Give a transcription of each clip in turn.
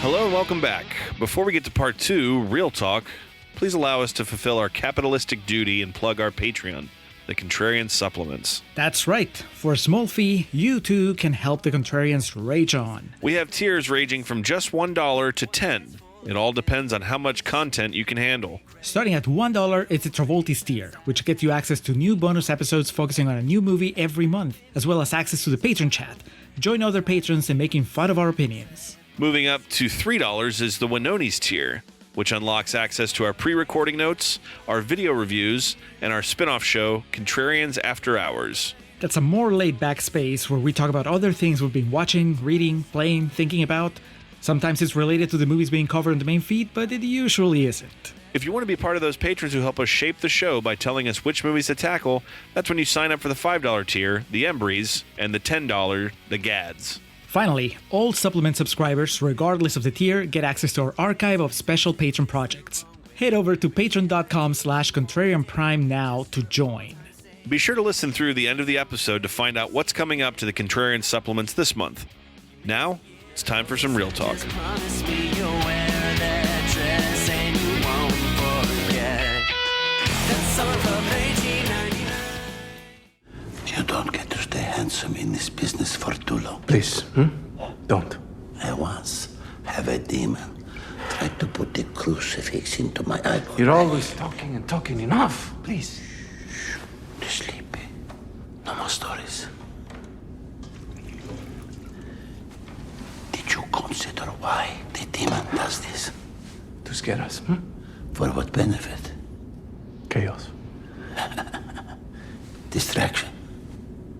Hello and welcome back. Before we get to part 2, Real Talk, please allow us to fulfill our capitalistic duty and plug our Patreon, the Contrarian Supplements. That's right. For a small fee, you too can help the Contrarians rage on. We have tiers ranging from just $1 to $10. It all depends on how much content you can handle. Starting at $1, it's the Travoltis tier, which gets you access to new bonus episodes focusing on a new movie every month, as well as access to the patron chat. Join other patrons in making fun of our opinions. Moving up to $3 is the Winonis tier, which unlocks access to our pre-recording notes, our video reviews, and our spin-off show, Contrarians After Hours. That's a more laid-back space where we talk about other things we've been watching, reading, playing, thinking about. Sometimes it's related to the movies being covered in the main feed, but it usually isn't. If you want to be part of those patrons who help us shape the show by telling us which movies to tackle, that's when you sign up for the $5 tier, the Embries, and the $10, the Gads. Finally, all supplement subscribers, regardless of the tier, get access to our archive of special patron projects. Head over to patreon.com/contrarianprime now to join. Be sure to listen through the end of the episode to find out what's coming up to the Contrarian Supplements this month. Now, it's time for some Real Talk. You don't get to stay handsome in this business for too long. Please, don't. I once have a demon try to put the crucifix into my eyeball. You're always talking and talking. Enough, please. Be sleepy. No more stories. Did you consider why the demon does this? To scare us, For what benefit? Chaos. Distraction.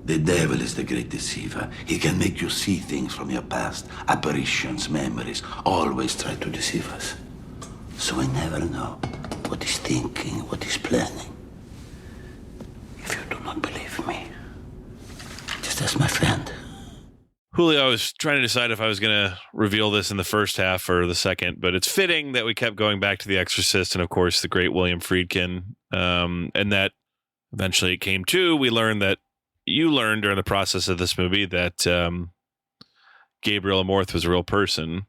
The devil is the Great Deceiver. He can make you see things from your past. Apparitions, memories, always try to deceive us. So we never know what he's thinking, what he's planning. If you do not believe me, just ask my friend. Julio, I was trying to decide if I was going to reveal this in the first half or the second, but it's fitting that we kept going back to The Exorcist and, of course, the great William Friedkin, and that eventually it came to. We learned that you learned during the process of this movie that Gabriel Amorth was a real person,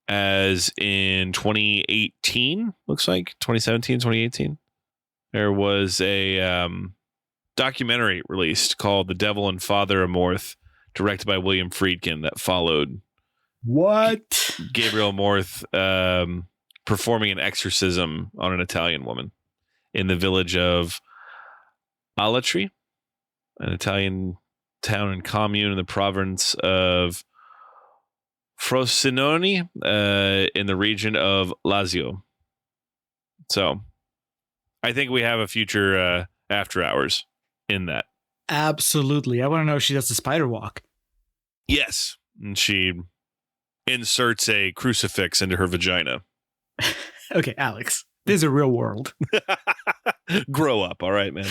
as in 2018, looks like 2017, 2018, there was a documentary released called The Devil and Father Amorth, directed by William Friedkin, that followed What? Gabriel Amorth performing an exorcism on an Italian woman in the village of Alatri, an Italian town and commune in the province of Frosinone in the region of Lazio. So I think we have a future After Hours in that. Absolutely. I want to know if she does the spider walk. Yes. And she inserts a crucifix into her vagina. Okay, Alex, this is a real world. Grow up. All right, man.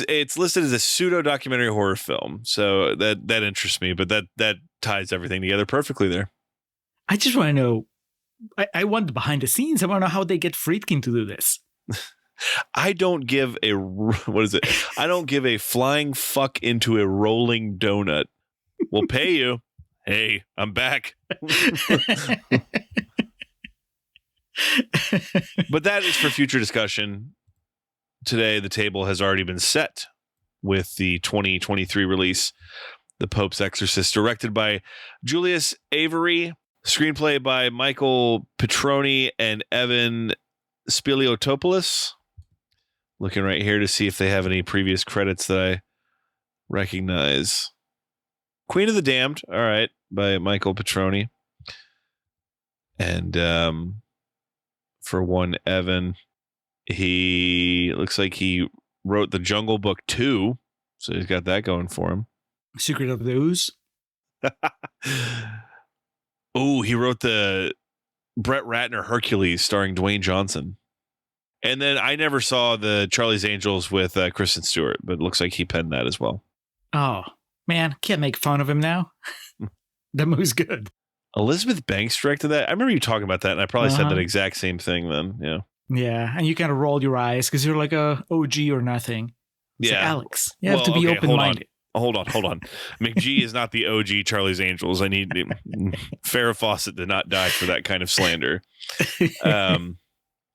It's listed as a pseudo documentary horror film, so that interests me. But that ties everything together perfectly there. I just want to know. I want the behind the scenes. I want to know how they get Friedkin to do this. I don't give a I don't give a flying fuck into a rolling donut. We'll pay you. Hey, I'm back. But that is for future discussion. Today, the table has already been set with the 2023 release, The Pope's Exorcist, directed by Julius Avery, screenplay by Michael Petroni and Evan Spiliotopoulos. Looking right here to see if they have any previous credits that I recognize. Queen of the Damned, all right, by Michael Petroni. And for one, Evan, he looks like he wrote The Jungle Book 2, so he's got that going for him. Secret of the Ooze. Oh, he wrote the Brett Ratner Hercules starring Dwayne Johnson. And then I never saw the Charlie's Angels with Kristen Stewart, but it looks like he penned that as well. Oh, man, can't make fun of him now. That movie's good. Elizabeth Banks directed that. I remember you talking about that, and I probably said that exact same thing then. Yeah. Yeah, and you kind of rolled your eyes because you're like a OG or nothing. It's yeah, like, Alex, you have to be open-minded. hold on. McG is not the OG Charlie's Angels. I need Farrah Fawcett did not die for that kind of slander.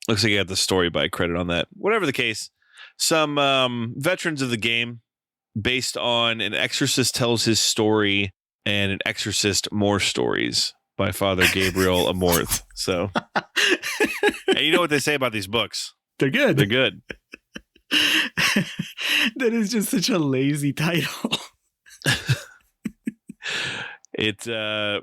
Looks like you got the story by credit on that. Whatever the case, some veterans of the game, based on An Exorcist Tells His Story and An Exorcist More Stories by Father Gabriel Amorth. So, and you know what they say about these books? They're good. They're good. That is just such a lazy title. It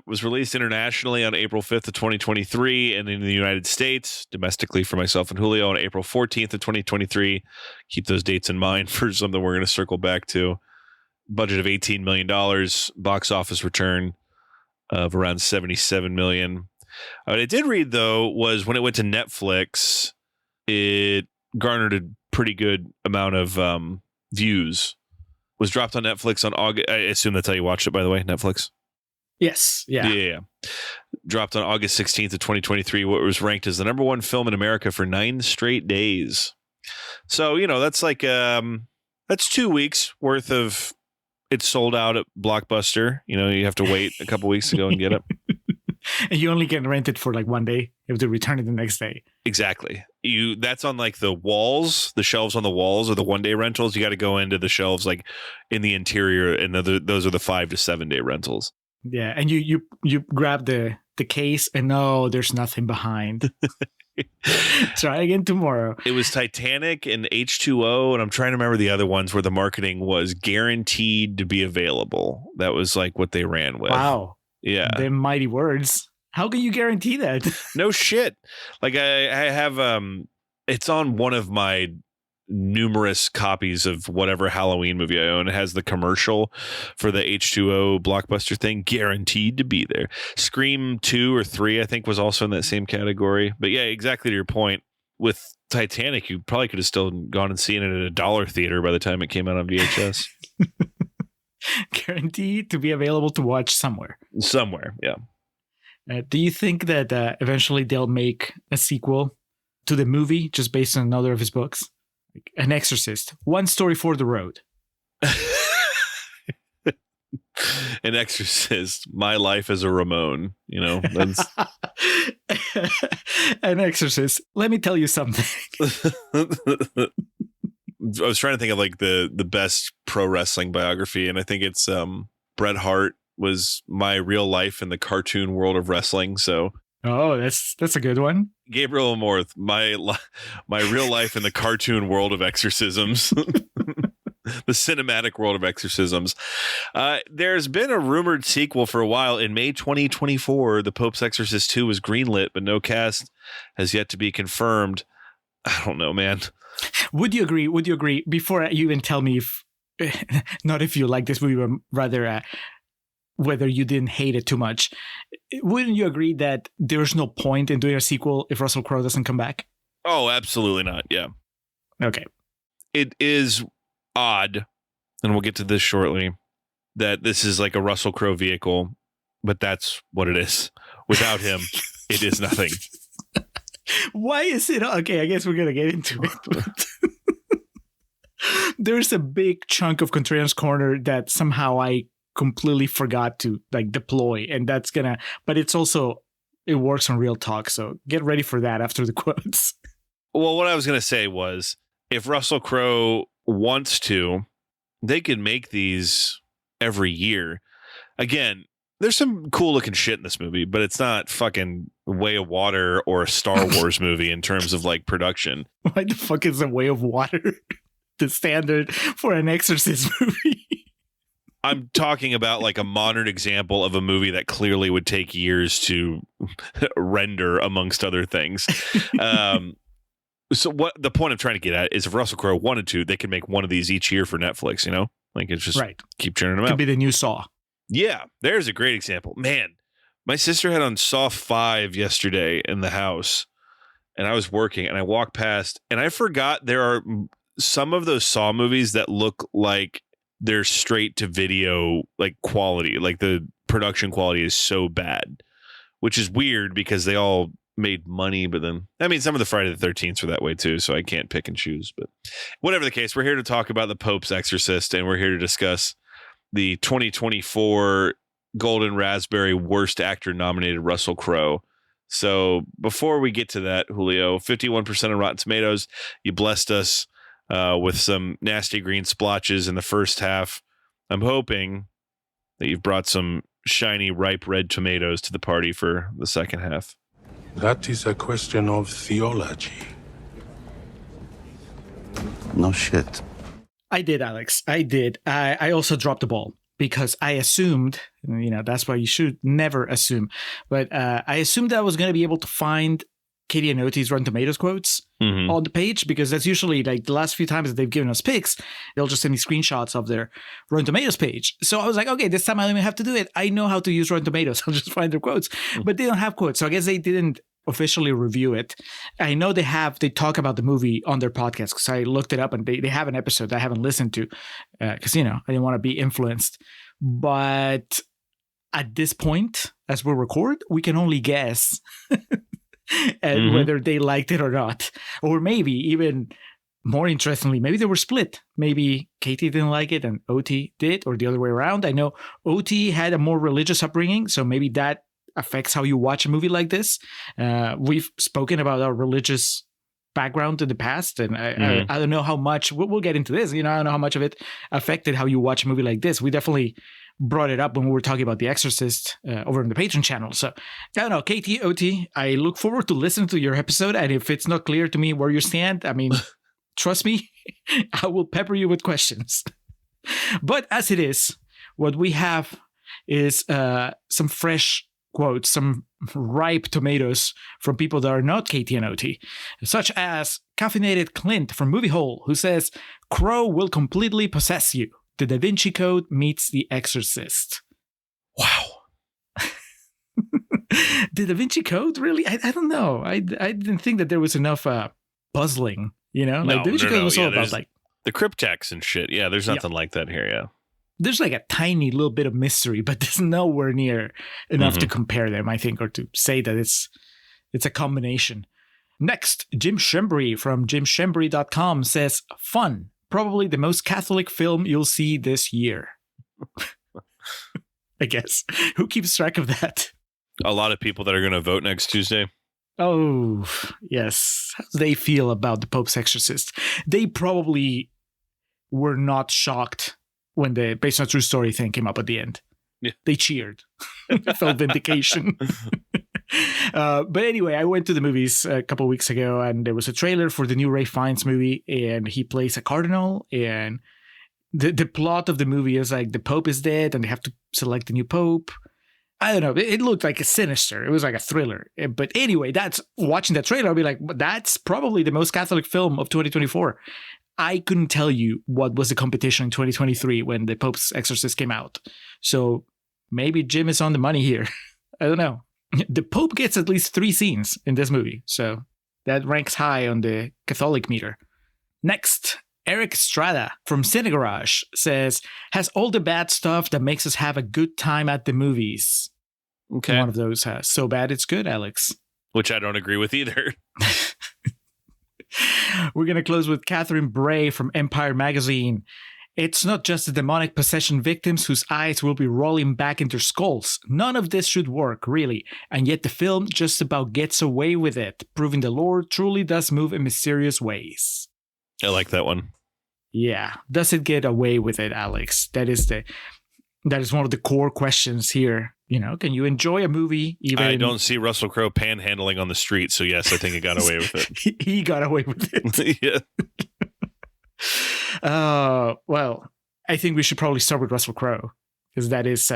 was released internationally on April 5th of 2023, and in the United States, domestically for myself and Julio, on April 14th of 2023. Keep those dates in mind for something we're going to circle back to. Budget of $18 million, box office return of around $77 million. What I did read, though, was when it went to Netflix, it garnered a pretty good amount of views. Was dropped on Netflix on August. I assume that's how you watched it, by the way, Netflix. Yes. Yeah. Yeah. Dropped on August 16th of 2023, what was ranked as the number one film in America for 9 straight days. So, you know, that's like, that's 2 weeks worth of, it's sold out at Blockbuster. You know, you have to wait a couple weeks to go and get it. And you only can rent it for like one day. You have to return it the next day. Exactly. That's on like the walls, the shelves on the walls, or the 1 day rentals. You got to go into the shelves like in the interior, and those are the 5 to 7 day rentals. Yeah, and you grab the case, and no, there's nothing behind. Try again tomorrow. It was Titanic and H2O, and I'm trying to remember the other ones where the marketing was guaranteed to be available. That was like what they ran with. Wow. Yeah. The mighty words. How can you guarantee that? No shit. Like I have it's on one of my numerous copies of whatever Halloween movie I own. It has the commercial for the H2O Blockbuster thing, guaranteed to be there. Scream 2 or 3, I think, was also in that same category. But yeah, exactly to your point. With Titanic, you probably could have still gone and seen it at a dollar theater by the time it came out on VHS. Guaranteed to be available to watch somewhere. Somewhere, yeah. Do you think that eventually they'll make a sequel to the movie just based on another of his books? Like An Exorcist, one story for the road. An Exorcist, My Life as a Ramon. You know, that's... An Exorcist, let me tell you something. I was trying to think of like the best pro wrestling biography, and I think it's Bret Hart was My Real Life in the Cartoon World of Wrestling. So, oh, that's a good one. Gabriel Amorth, my Real Life in the Cartoon World of Exorcisms, the cinematic world of exorcisms. There's been a rumored sequel for a while. In May 2024, The Pope's Exorcist 2 was greenlit, but no cast has yet to be confirmed. I don't know, man. Would you agree? Before you even tell me if, not if you like this movie, but rather whether you didn't hate it too much, wouldn't you agree that there's no point in doing a sequel if Russell Crowe doesn't come back? Oh, absolutely not. Yeah. Okay. It is odd, and we'll get to this shortly, that this is like a Russell Crowe vehicle, but that's what it is. Without him, it is nothing. Why is it? Okay, I guess we're going to get into it. But there's a big chunk of Contrarian's Corner that somehow I completely forgot to like deploy, and that's going to, but it's also, it works on Real Talk. So get ready for that after the quotes. Well, what I was going to say was, if Russell Crowe wants to, they could make these every year. Again, there's some cool looking shit in this movie, but it's not fucking Way of Water or a Star Wars movie in terms of like production. Why the fuck is A Way of Water the standard for an Exorcist movie? I'm talking about like a modern example of a movie that clearly would take years to render, amongst other things. So what the point I'm trying to get at is, if Russell Crowe wanted to, they could make one of these each year for Netflix, you know? Like, it's just right. Keep churning them Could out. be the new Saw. Yeah, there's a great example. Man, my sister had on Saw 5 yesterday in the house, and I was working, and I walked past, and I forgot there are some of those Saw movies that look like they're straight to video, like quality, like the production quality is so bad, which is weird because they all made money. But then, I mean, some of the Friday the 13th were that way too, so I can't pick and choose. But whatever the case, we're here to talk about The Pope's Exorcist, and we're here to discuss the 2024 Golden Raspberry Worst Actor nominated Russell Crowe. So before we get to that, Julio, 51% on Rotten Tomatoes. You blessed us with some nasty green splotches in the first half. I'm hoping that you've brought some shiny, ripe red tomatoes to the party for the second half. That is a question of theology. No shit. I did, Alex. I did. I also dropped the ball because I assumed, that's why you should never assume. But I assumed I was going to be able to find Katie and Oti's Rotten Tomatoes quotes on the page, because that's usually like the last few times that they've given us picks, they'll just send me screenshots of their Rotten Tomatoes page. So I was like, okay, this time I don't even have to do it. I know how to use Rotten Tomatoes. I'll just find their quotes. But they don't have quotes. So I guess they didn't officially review it. I know they talk about the movie on their podcast, because I looked it up and they have an episode I haven't listened to because, I didn't want to be influenced. But at this point, as we record, we can only guess and whether they liked it or not. Or maybe even more interestingly, maybe they were split. Maybe Katie didn't like it and Oti did, or the other way around. I know Oti had a more religious upbringing, so maybe that affects how you watch a movie like this. We've spoken about our religious background in the past, and I don't know how much, we'll get into this, I don't know how much of it affected how you watch a movie like this. We definitely brought it up when we were talking about The Exorcist over on the Patreon channel. So, I don't know, Katie, Oti, I look forward to listening to your episode, and if it's not clear to me where you stand, trust me, I will pepper you with questions. But as it is, what we have is some fresh quotes, some ripe tomatoes from people that are not Katie and Oti, such as Caffeinated Clint from Movie Hole, who says, Crowe will completely possess you. The Da Vinci Code meets The Exorcist. Wow. The Da Vinci Code? Really? I don't know. I didn't think that there was enough puzzling, Da Vinci Code was all about like the cryptex and shit. Yeah, there's nothing like that here, yeah. There's like a tiny little bit of mystery, but there's nowhere near enough to compare them, I think, or to say that it's a combination. Next, Jim Shembry from jimshembry.com says, fun. Probably the most Catholic film you'll see this year. I guess. Who keeps track of that? A lot of people that are going to vote next Tuesday. Oh, yes. How do they feel about the Pope's Exorcist? They probably were not shocked when the based on a true story thing came up at the end. Yeah. They cheered. They felt vindication. But anyway, I went to the movies a couple of weeks ago, and there was a trailer for the new Ray Fiennes movie, and he plays a cardinal, and the plot of the movie is like the Pope is dead and they have to select a new Pope. I don't know. It looked like a sinister. It was like a thriller. But anyway, watching that trailer, I'll be like, that's probably the most Catholic film of 2024. I couldn't tell you what was the competition in 2023 when the Pope's Exorcist came out. So maybe Jim is on the money here. I don't know. The Pope gets at least 3 scenes in this movie, so that ranks high on the Catholic meter. Next, Eric Estrada from Cine Garage says, has all the bad stuff that makes us have a good time at the movies. Okay. One of those so bad it's good, Alex. Which I don't agree with either. We're going to close with Catherine Bray from Empire Magazine. It's not just the demonic possession victims whose eyes will be rolling back into skulls. None of this should work, really. And yet the film just about gets away with it, proving the Lord truly does move in mysterious ways. I like that one. Yeah. Does it get away with it, Alex? That is one of the core questions here. Can you enjoy a movie even... I don't see Russell Crowe panhandling on the street, so yes, I think it got away with it. He got away with it. Yeah. Well, I think we should probably start with Russell Crowe, because that is,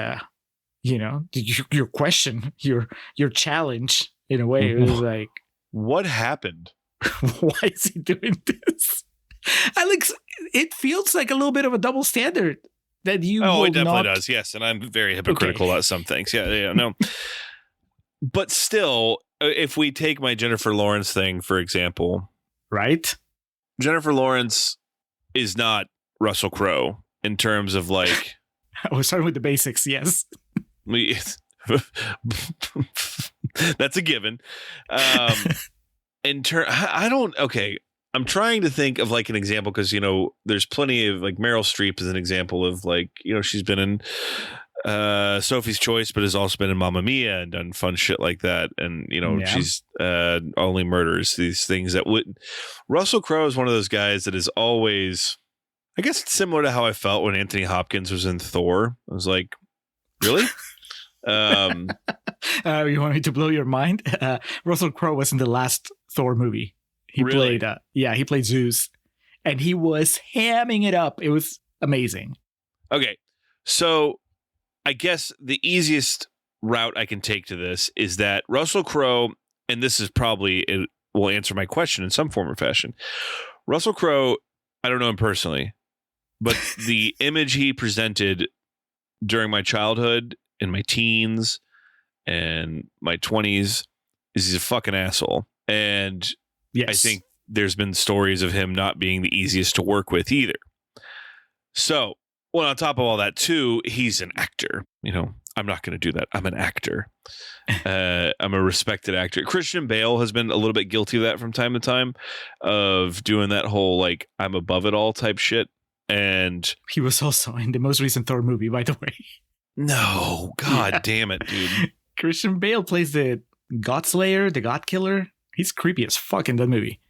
your question, your challenge in a way. It was like, what happened? Why is he doing this? Alex, it feels like a little bit of a double standard that you. Oh, it definitely does. Yes, and I'm very hypocritical about some things. Yeah, no. But still, if we take my Jennifer Lawrence thing, for example, right? Jennifer Lawrence is not Russell Crowe in terms of like. I was starting with the basics. Yes. That's a given. I don't. Okay. I'm trying to think of like an example because, there's plenty of like Meryl Streep is an example of like, she's been in Sophie's Choice, but has also been in Mamma Mia and done fun shit like that. And, she's Only Murders, these things that would. Russell Crowe is one of those guys that is always, I guess it's similar to how I felt when Anthony Hopkins was in Thor. I was like, really? You want me to blow your mind? Russell Crowe was in the last Thor movie. He Really? he played Zeus, and he was hamming it up. It was amazing. Okay, so I guess the easiest route I can take to this is that Russell Crowe, and this is probably, it will answer my question in some form or fashion. Russell Crowe, I don't know him personally, but the image he presented during my childhood, in my teens, and my 20s is he's a fucking asshole. And Yes. I think there's been stories of him not being the easiest to work with either. So, well, on top of all that, too, he's an actor. I'm not going to do that. I'm an actor. I'm a respected actor. Christian Bale has been a little bit guilty of that from time to time, of doing that whole, like, I'm above it all type shit. And he was also in the most recent Thor movie, by the way. no, God damn it, dude. Christian Bale plays the God Slayer, the God Killer. He's creepy as fuck in that movie.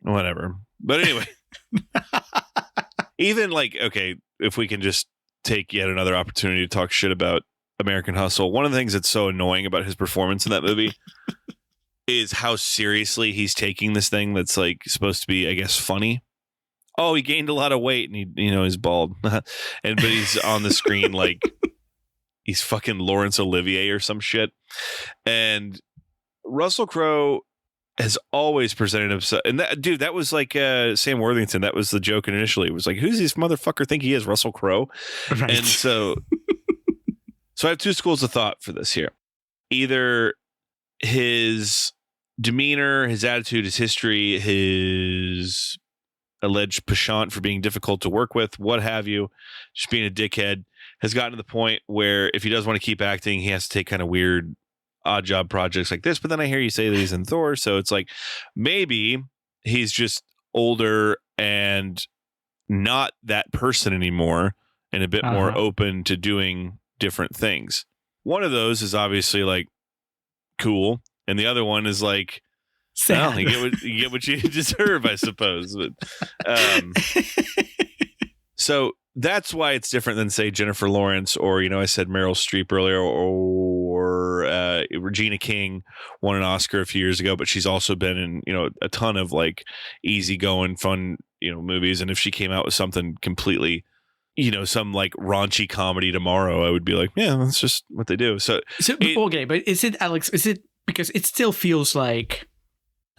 Whatever. But anyway, even like, okay, if we can just take yet another opportunity to talk shit about American Hustle, one of the things that's so annoying about his performance in that movie is how seriously he's taking this thing that's like supposed to be, I guess, funny. Oh, he gained a lot of weight and he's bald. But he's on the screen like he's fucking Laurence Olivier or some shit. And Russell Crowe has always presented himself, and that was like Sam Worthington. That was the joke initially. It was like, who's this motherfucker think he is, Russell Crowe? Right. And so I have two schools of thought for this here. Either his demeanor, his attitude, his history, his alleged penchant for being difficult to work with, what have you, just being a dickhead, has gotten to the point where if he does want to keep acting, he has to take kind of weird odd job projects like this. But then I hear you say that he's in Thor, so it's like maybe he's just older and not that person anymore and a bit more open to doing different things. One of those is obviously like cool, and the other one is like, well, you get what you deserve, I suppose. But, so that's why it's different than, say, Jennifer Lawrence, or I said Meryl Streep earlier, or Regina King won an Oscar a few years ago, but she's also been in a ton of like easygoing, fun movies. And if she came out with something completely, some like raunchy comedy tomorrow, I would be like, yeah, that's just what they do. So okay, but is it, Alex? Is it because it still feels like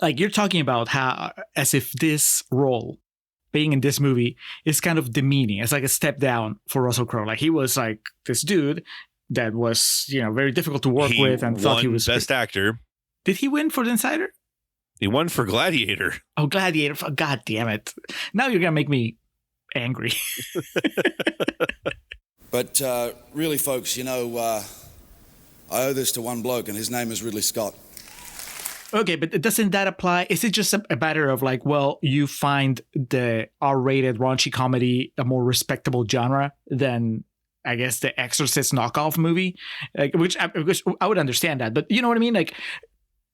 you're talking about how as if this role, being in this movie, is kind of demeaning. It's like a step down for Russell Crowe. Like he was like this dude that was, very difficult to work with, and thought he was best actor. Did he win for The Insider? He won for Gladiator. Oh, Gladiator! God damn it! Now you're gonna make me angry. But really, folks, I owe this to one bloke, and his name is Ridley Scott. Okay, but doesn't that apply? Is it just a matter of like, well, you find the R-rated raunchy comedy a more respectable genre than, I guess, the Exorcist knockoff movie? Which I would understand that, but you know what I mean? Like,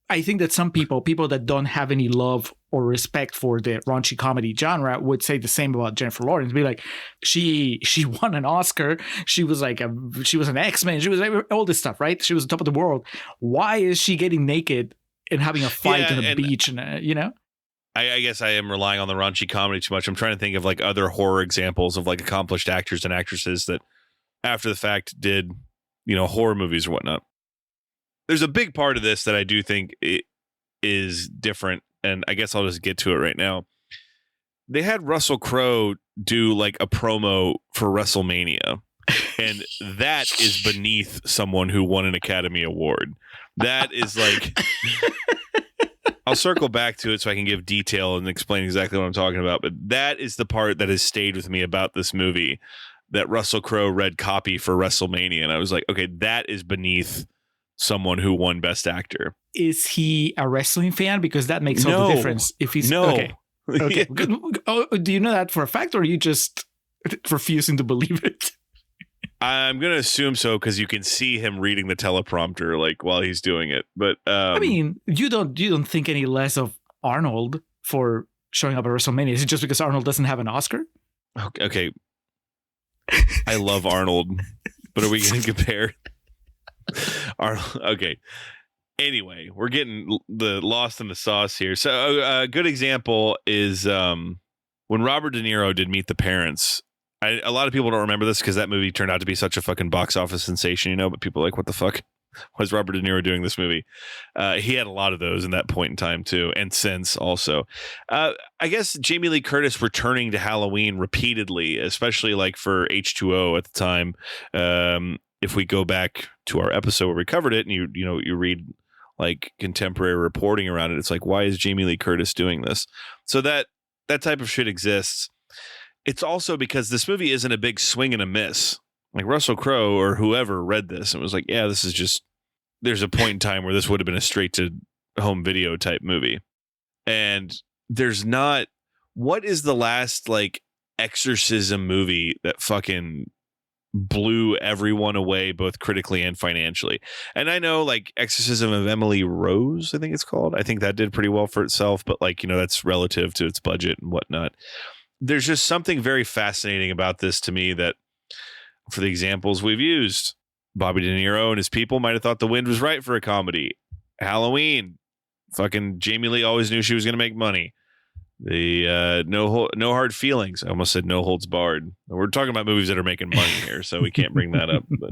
I think that some people that don't have any love or respect for the raunchy comedy genre would say the same about Jennifer Lawrence. Be like, she won an Oscar. She was like she was an X-Men. She was like all this stuff, right? She was on top of the world. Why is she getting naked and having a fight on the beach? And I guess I am relying on the raunchy comedy too much. I'm trying to think of like other horror examples of like accomplished actors and actresses that after the fact did, horror movies or whatnot. There's a big part of this that I do think it is different, and I guess I'll just get to it right now. They had Russell Crowe do like a promo for Wrestlemania, and that is beneath someone who won an Academy Award. That is like, I'll circle back to it so I can give detail and explain exactly what I'm talking about, but that is the part that has stayed with me about this movie, that Russell Crowe read copy for Wrestlemania, and I was like, okay, that is beneath someone who won Best Actor. Is he a wrestling fan? Because that makes all the difference. If he's no, okay. Okay. Oh, do you know that for a fact, or are you just refusing to believe it? I'm gonna assume so because you can see him reading the teleprompter like while he's doing it. But I mean, you don't think any less of Arnold for showing up at WrestleMania. Is it just because Arnold doesn't have an Oscar? Okay. I love Arnold, but are we going to compare Arnold? Okay. Anyway, we're getting the lost in the sauce here. So a good example is when Robert De Niro did Meet the Parents. A lot of people don't remember this because that movie turned out to be such a fucking box office sensation, but people are like, what the fuck? Why is Robert De Niro doing this movie? He had a lot of those in that point in time too, and since also. I guess Jamie Lee Curtis returning to Halloween repeatedly, especially like for H2O at the time. If we go back to our episode where we covered it, and you read like contemporary reporting around it, it's like, why is Jamie Lee Curtis doing this? So that type of shit exists. It's also because this movie isn't a big swing and a miss. Like Russell Crowe or whoever read this and was like, yeah, this is just, there's a point in time where this would have been a straight to home video type movie. And there's not, what is the last like exorcism movie that fucking blew everyone away, both critically and financially? And I know like Exorcism of Emily Rose, I think it's called. I think that did pretty well for itself, but like, that's relative to its budget and whatnot. There's just something very fascinating about this to me that, for the examples we've used, Bobby De Niro and his people might have thought the wind was right for a comedy. Halloween, fucking Jamie Lee always knew she was going to make money. The no hard feelings. I almost said no holds barred. We're talking about movies that are making money here, so we can't bring that up. But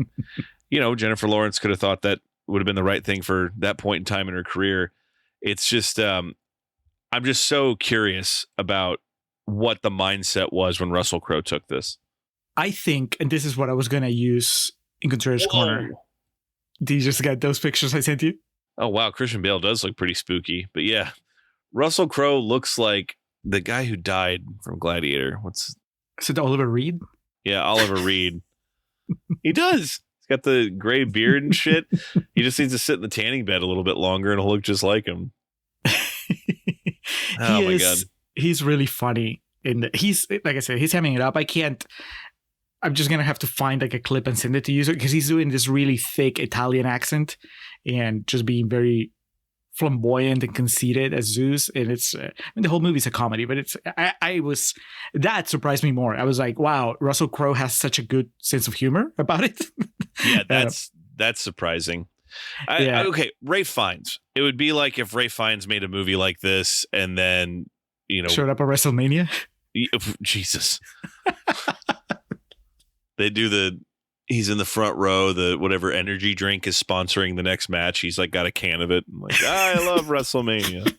Jennifer Lawrence could have thought that would have been the right thing for that point in time in her career. It's just I'm just so curious about what the mindset was when Russell Crowe took this. I think, and this is what I was going to use in Contreras Corner. Do you just get those pictures I sent you? Oh, wow. Christian Bale does look pretty spooky. But yeah, Russell Crowe looks like the guy who died from Gladiator. Is it Oliver Reed? Yeah, Oliver Reed. He does. He's got the gray beard and shit. He just needs to sit in the tanning bed a little bit longer and he'll look just like him. Oh, my God. He's really funny. He's, like I said, he's hamming it up. I'm just going to have to find like a clip and send it to you because he's doing this really thick Italian accent and just being very flamboyant and conceited as Zeus. And it's, the whole movie's a comedy, but that surprised me more. I was like, wow, Russell Crowe has such a good sense of humor about it. Yeah, that's surprising. Okay, Ralph Fiennes. It would be like if Ralph Fiennes made a movie like this and then, showed up at WrestleMania. Jesus. They do he's in the front row, whatever energy drink is sponsoring the next match. He's like got a can of it. I'm like, I love WrestleMania.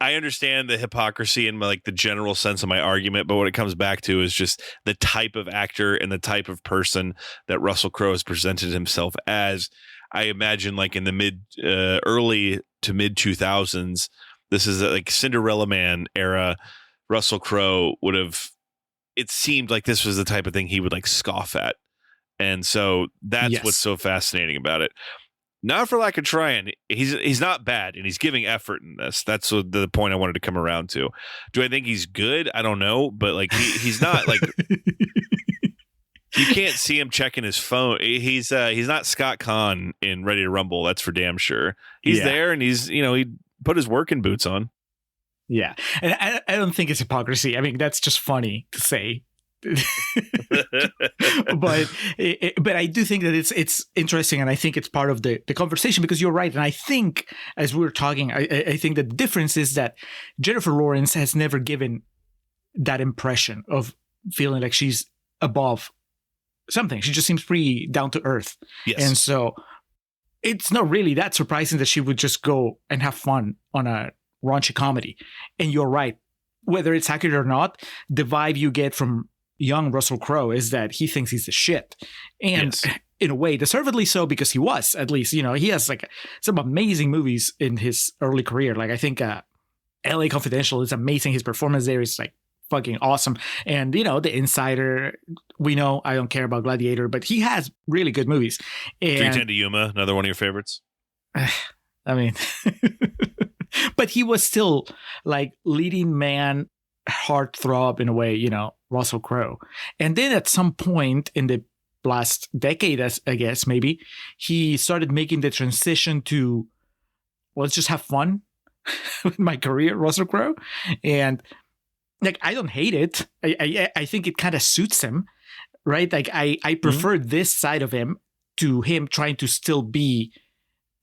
I understand the hypocrisy and like the general sense of my argument, but what it comes back to is just the type of actor and the type of person that Russell Crowe has presented himself as. I imagine like in the early to mid 2000s, this is like Cinderella Man era. Russell Crowe would have, it seemed like this was the type of thing he would like scoff at. And so that's what's so fascinating about it. Not for lack of trying. He's not bad and he's giving effort in this. That's the point I wanted to come around to. Do I think he's good? I don't know. But like he's not like, you can't see him checking his phone. He's not Scott Conn in Ready to Rumble. That's for damn sure. He's there and he's, he put his working boots on. Yeah. And I don't think it's hypocrisy. I mean, that's just funny to say. but I do think that it's interesting, and I think it's part of the conversation because you're right. And I think as we were talking, I think the difference is that Jennifer Lawrence has never given that impression of feeling like she's above something. She just seems pretty down to earth. Yes. And so it's not really that surprising that she would just go and have fun on a raunchy comedy. And you're right. Whether it's accurate or not, the vibe you get from young Russell Crowe is that he thinks he's the shit. And in a way, deservedly so, because he was, at least, he has like some amazing movies in his early career. Like I think LA Confidential is amazing. His performance there is like fucking awesome. And, The Insider, we know I don't care about Gladiator, but he has really good movies. And 310 to Yuma, another one of your favorites? I mean, But he was still like leading man, heartthrob in a way, Russell Crowe. And then at some point in the last decade, I guess maybe, he started making the transition to let's just have fun with my career, Russell Crowe. And like, I don't hate it. I think it kind of suits him, right? Like I prefer this side of him to him trying to still be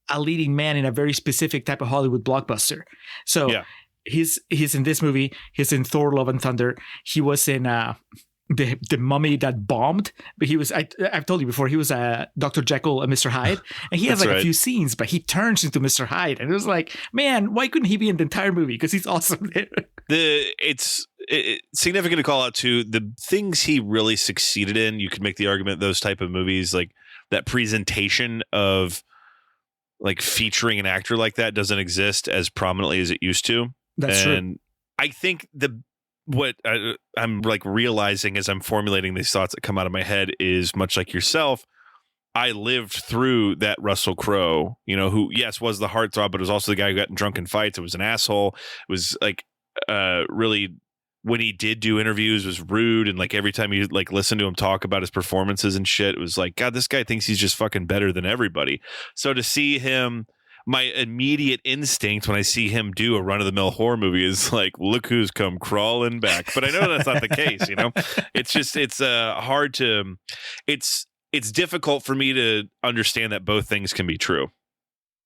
a leading man in a very specific type of Hollywood blockbuster. So he's in this movie. He's in Thor: Love and Thunder. He was in the Mummy that bombed. But he was, I've told you before, he was Dr. Jekyll and Mr. Hyde. And he has like a few scenes, but he turns into Mr. Hyde. And it was like, man, why couldn't he be in the entire movie? Because he's awesome there. It's significant to call out too, the things he really succeeded in. You could make the argument those type of movies, like that presentation of like featuring an actor like that doesn't exist as prominently as it used to. That's and true. I think what I'm like realizing as I'm formulating these thoughts that come out of my head is much like yourself. I lived through that Russell Crowe, who, yes, was the heartthrob, but was also the guy who got in drunken fights. It was an asshole. It was like really, when he did do interviews, was rude. And like every time you like listen to him talk about his performances and shit, it was like, God, this guy thinks he's just fucking better than everybody. So to see him, my immediate instinct when I see him do a run-of-the-mill horror movie is like, look who's come crawling back. But I know that's not the case, It's just, it's hard to, it's difficult for me to understand that both things can be true.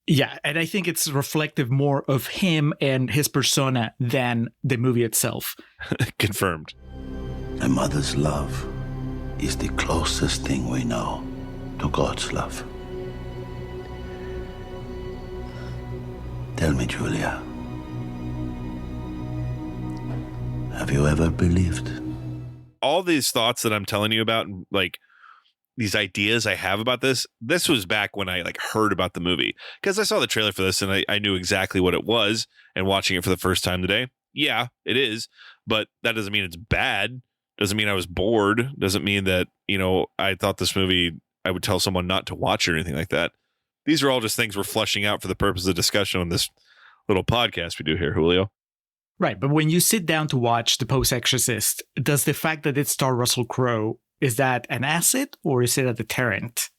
Yeah, and I think it's reflective more of him and his persona than the movie itself. Confirmed. A mother's love is the closest thing we know to God's love. Tell me, Julia, have you ever believed? All these thoughts that I'm telling you about, like these ideas I have about this was back when I like heard about the movie, because I saw the trailer for this and I knew exactly what it was, and watching it for the first time today. Yeah, it is. But that doesn't mean it's bad. Doesn't mean I was bored. Doesn't mean that, I thought this movie, I would tell someone not to watch it or anything like that. These are all just things we're fleshing out for the purpose of discussion on this little podcast we do here, Julio. Right. But when you sit down to watch The Pope's Exorcist, does the fact that it stars Russell Crowe, is that an asset or is it a deterrent?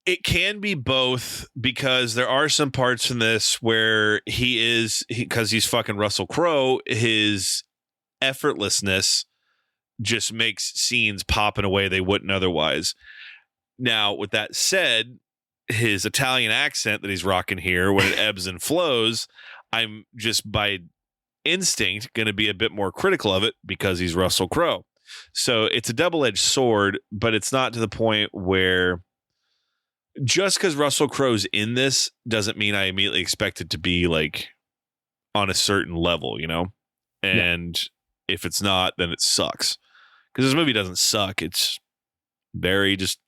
It can be both, because there are some parts in this where because he's fucking Russell Crowe, his effortlessness just makes scenes pop in a way they wouldn't otherwise. Now, with that said, his Italian accent that he's rocking here, when it ebbs and flows, I'm just by instinct going to be a bit more critical of it because he's Russell Crowe. So it's a double-edged sword, but it's not to the point where just because Russell Crowe's in this doesn't mean I immediately expect it to be like on a certain level, And if it's not, then it sucks. Because this movie doesn't suck. It's very just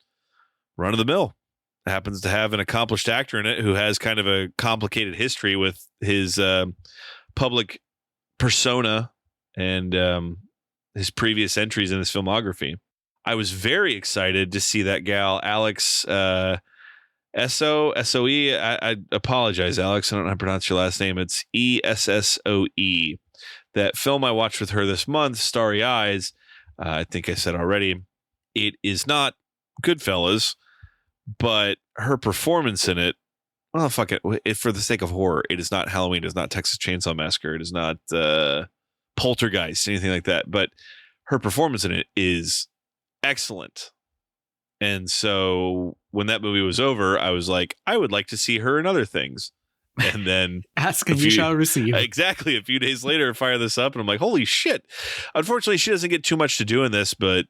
run of the mill. It happens to have an accomplished actor in it who has kind of a complicated history with his public persona and his previous entries in his filmography. I was very excited to see that gal, Alex S-O-E. I apologize, Alex. I don't know how to pronounce your last name. It's E-S-S-O-E. That film I watched with her this month, Starry Eyes, I think I said already, it is not Goodfellas, but her performance in it, well, fuck it. For the sake of horror, it is not Halloween. It is not Texas Chainsaw Massacre. It is not Poltergeist, anything like that. But her performance in it is excellent. And so when that movie was over, I was like, I would like to see her in other things. And then ask and you shall receive. Exactly. A few days later, I fire this up and I'm like, holy shit. Unfortunately, she doesn't get too much to do in this, but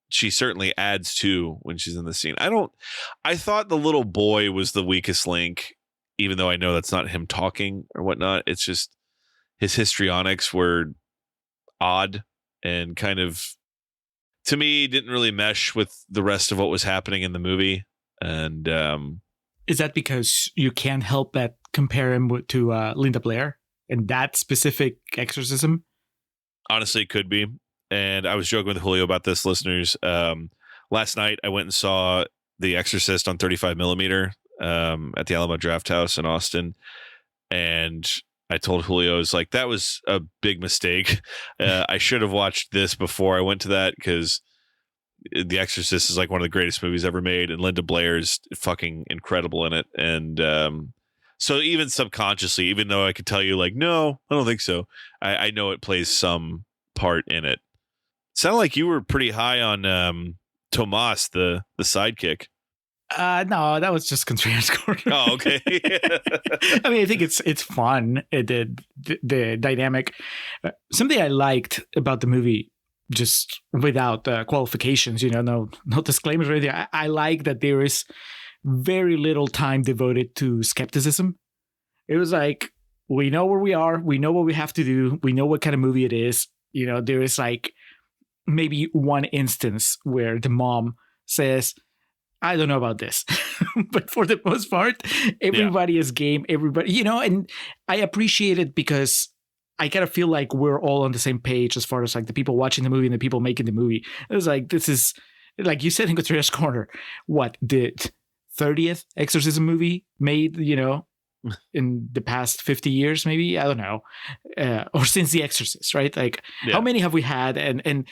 she certainly adds to when she's in the scene. I thought the little boy was the weakest link, even though I know that's not him talking or whatnot. It's just his histrionics were odd and kind of, to me, didn't really mesh with the rest of what was happening in the movie. And is that because you can't help but compare him to Linda Blair and that specific exorcism? Honestly, it could be. And I was joking with Julio about this, listeners. Last night, I went and saw The Exorcist on 35 millimeter at the Alamo Draft House in Austin. And I told Julio, I was like, that was a big mistake. I should have watched this before I went to that, because The Exorcist is like one of the greatest movies ever made, and Linda Blair's fucking incredible in it. And so even subconsciously, even though I could tell you like, no, I don't think so, I know it plays some part in it. Sounded like you were pretty high on Tomas, the sidekick. No, that was just Contreras Corner. Oh, okay. I mean, I think it's fun. The dynamic. Something I liked about the movie, just without qualifications, no disclaimers or anything. I like that there is very little time devoted to skepticism. It was like, we know where we are, we know what we have to do, we know what kind of movie it is. There is like maybe one instance where the mom says, I don't know about this. But for the most part, everybody is game. Everybody, and I appreciate it because I kind of feel like we're all on the same page as far as like the people watching the movie and the people making the movie. It was like, this is, like you said in Contreras Corner, what, the 30th exorcism movie made, in the past 50 years, maybe? I don't know. Or since The Exorcist, right? Like, how many have we had? And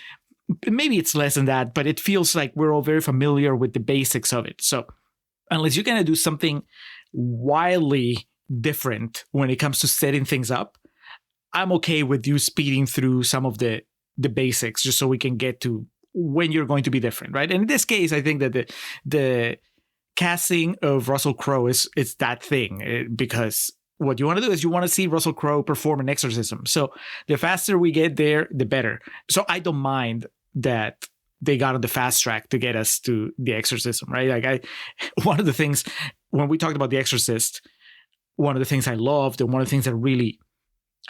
maybe it's less than that, but it feels like we're all very familiar with the basics of it. So unless you're going to do something wildly different when it comes to setting things up, I'm okay with you speeding through some of the basics just so we can get to when you're going to be different, right? And in this case, I think that the casting of Russell Crowe is that thing, because what you want to do is you want to see Russell Crowe perform an exorcism. So the faster we get there, the better. So I don't mind that they got on the fast track to get us to the exorcism, right? Like one of the things when we talked about The Exorcist, one of the things I loved and one of the things that really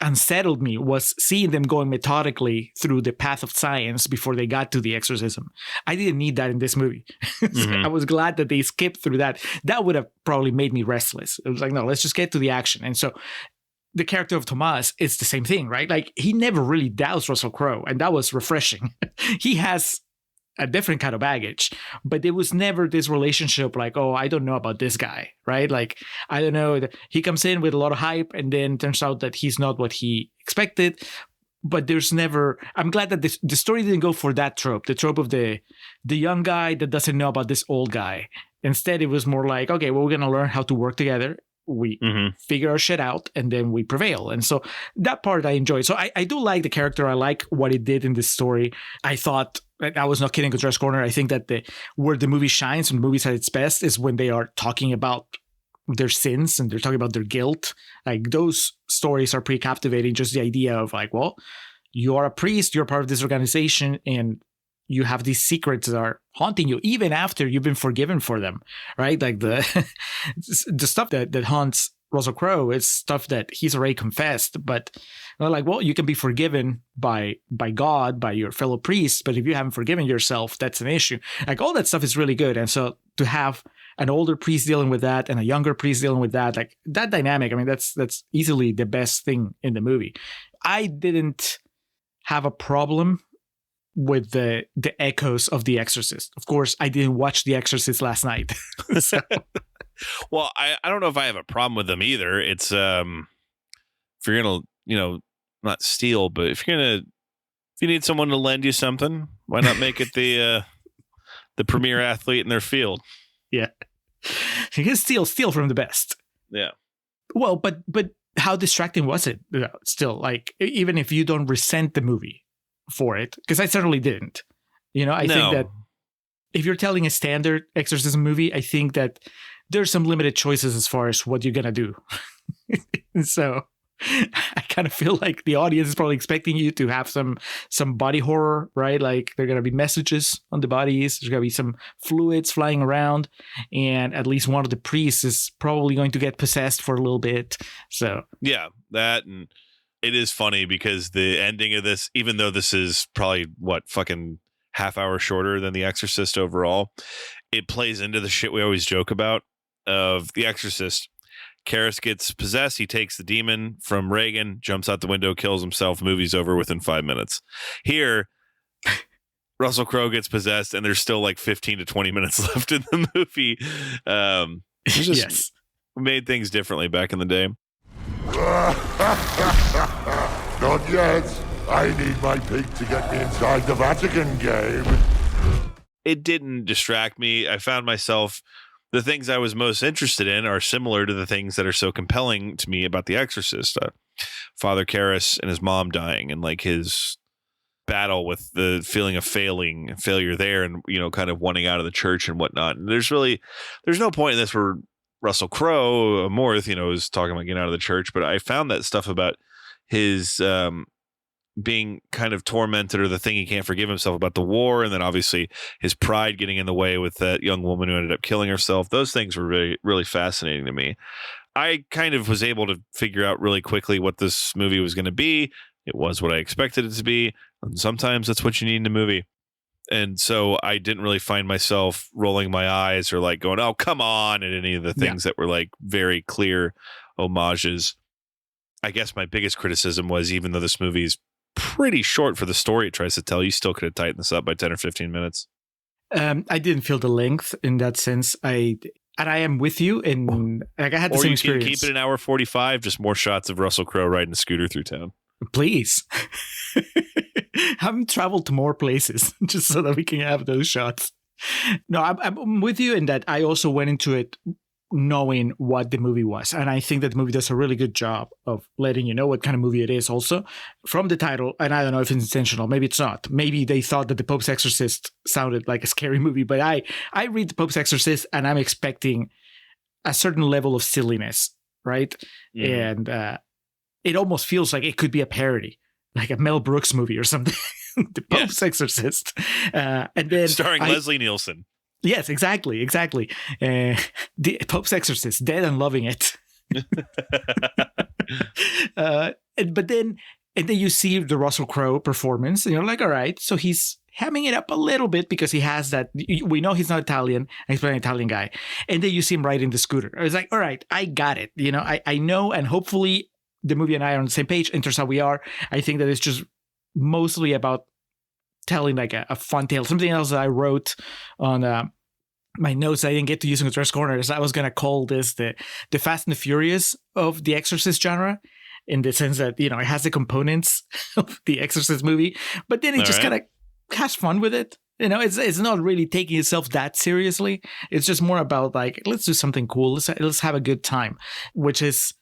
unsettled me was seeing them going methodically through the path of science before they got to the exorcism. I didn't need that in this movie. So I was glad that they skipped through that. That would have probably made me restless. It was like, no, let's just get to the action. And so the character of Tomas is the same thing, right? Like he never really doubts Russell Crowe, and that was refreshing. He has a different kind of baggage, but there was never this relationship like, oh, I don't know about this guy, right? Like, I don't know. He comes in with a lot of hype and then turns out that he's not what he expected. But there's never, I'm glad that the story didn't go for that trope, the trope of the young guy that doesn't know about this old guy. Instead, it was more like, okay, well, we're going to learn how to work together. We figure our shit out and then we prevail. And so that part I enjoyed. So I do like the character. I like what it did in this story. I thought, I was not kidding, Contreras Corner. I think that where the movie shines, when movies at its best, is when they are talking about their sins and they're talking about their guilt. Like those stories are pretty captivating. Just the idea of like, well, you are a priest, you're part of this organization, and you have these secrets that are haunting you even after you've been forgiven for them, right? Like the stuff that haunts Russell Crowe is stuff that he's already confessed, but they're like, well, you can be forgiven by God, by your fellow priests, but if you haven't forgiven yourself, that's an issue. Like all that stuff is really good. And so to have an older priest dealing with that and a younger priest dealing with that, like that dynamic, I mean, that's easily the best thing in the movie. I didn't have a problem with the echoes of The Exorcist. Of course, I didn't watch The Exorcist last night. So. Well, I don't know if I have a problem with them either. It's if you're gonna, not steal, but if you need someone to lend you something, why not make it the premier athlete in their field? Yeah, you can steal from the best. Yeah. Well, but how distracting was it? Still, like even if you don't resent the movie for it, because I certainly didn't. I think that if you're telling a standard exorcism movie, I think that there's some limited choices as far as what you're gonna do. So I kind of feel like the audience is probably expecting you to have some body horror, right? Like there are gonna be messages on the bodies, there's gonna be some fluids flying around, and at least one of the priests is probably going to get possessed for a little bit. So yeah, that, and it is funny because the ending of this, even though this is probably fucking half hour shorter than The Exorcist overall, it plays into the shit we always joke about of The Exorcist. Karras gets possessed. He takes the demon from Reagan, jumps out the window, kills himself. Movie's over within 5 minutes. Here, Russell Crowe gets possessed, and there's still like 15 to 20 minutes left in the movie. Just yes, made things differently back in the day. Not yet. I need my pig to get me inside the Vatican game. It didn't distract me. I found myself, the things I was most interested in are similar to the things that are so compelling to me about The Exorcist. Father Karras and his mom dying, and like his battle with the feeling of failure there, and, you know, kind of wanting out of the church and whatnot. And there's no point in this where Russell Crowe, Morth, you know, is talking about getting out of the church, but I found that stuff about his being kind of tormented, or the thing he can't forgive himself about the war, and then obviously his pride getting in the way with that young woman who ended up killing herself. Those things were really, really fascinating to me. I kind of was able to figure out really quickly what this movie was going to be. It was what I expected it to be, and sometimes that's what you need in a movie. And so I didn't really find myself rolling my eyes or like going, "Oh, come on," at any of the things that were like very clear homages. I guess my biggest criticism was, even though this movie's pretty short for the story it tries to tell, you still could have tightened this up by 10 or 15 minutes. I didn't feel the length in that sense. I am with you, and like I had the same experience. Or you can keep it an hour 45, just more shots of Russell Crowe riding a scooter through town. Please. Have him travel to more places just so that we can have those shots. No, I'm with you in that. I also went into it knowing what the movie was, and I think that the movie does a really good job of letting you know what kind of movie it is also from the title. And I don't know if it's intentional, maybe it's not, maybe they thought that the Pope's Exorcist sounded like a scary movie, but I read the Pope's Exorcist and I'm expecting a certain level of silliness, right? And it almost feels like it could be a parody, like a Mel Brooks movie or something. The Pope's Exorcist, and then starring Leslie Nielsen. Yes, exactly. The Pope's Exorcist, dead and loving it. But then you see the Russell Crowe performance, and you're like, all right, so he's hamming it up a little bit because he has that. We know he's not Italian, and he's playing an Italian guy. And then you see him riding the scooter. It's like, all right, I got it. You know, I know, and hopefully the movie and I are on the same page. And turns out we are. I think that it's just mostly about telling like a fun tale. Something else that I wrote on my notes I didn't get to use in the Dress Corner is I was going to call this the Fast and the Furious of the Exorcist genre, in the sense that, you know, it has the components of the Exorcist movie, but then it just kind of has fun with it. You know, it's not really taking itself that seriously. It's just more about like, let's do something cool. Let's have a good time, which is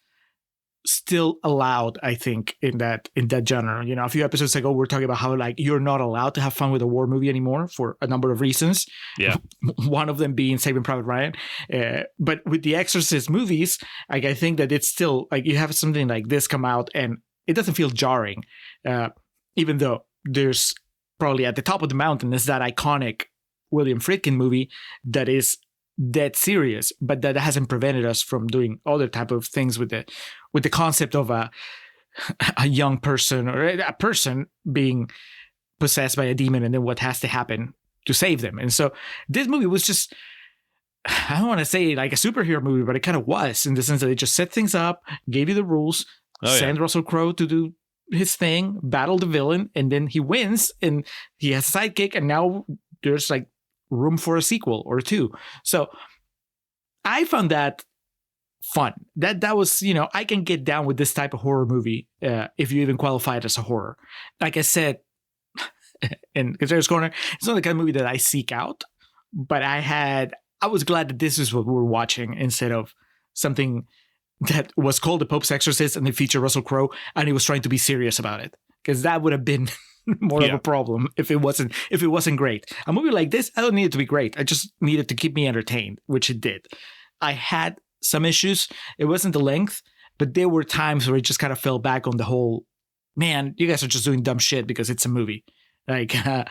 still allowed, I think, in that genre. You know, a few episodes ago, we were talking about how like you're not allowed to have fun with a war movie anymore for a number of reasons. Yeah, one of them being Saving Private Ryan. But with the Exorcist movies, like I think that it's still like you have something like this come out and it doesn't feel jarring, even though there's probably at the top of the mountain is that iconic William Friedkin movie that is dead serious, but that hasn't prevented us from doing other type of things with the concept of a young person or a person being possessed by a demon, and then what has to happen to save them. And so this movie was just, I don't want to say like a superhero movie, but it kind of was, in the sense that it just set things up, gave you the rules, send Russell Crowe to do his thing, battle the villain, and then he wins and he has a sidekick, and now there's like room for a sequel or two. So I found that fun. That was, you know, I can get down with this type of horror movie if you even qualify it as a horror. Like I said in Conservator's Corner, it's not the kind of movie that I seek out, but I was glad that this is what we were watching instead of something that was called The Pope's Exorcist and they featured Russell Crowe and he was trying to be serious about it, because that would have been more of a problem if it wasn't great. A movie like this, I don't need it to be great. I just need it to keep me entertained, which it did. I had some issues. It wasn't the length, but there were times where it just kind of fell back on the whole, man, you guys are just doing dumb shit because it's a movie. Like, I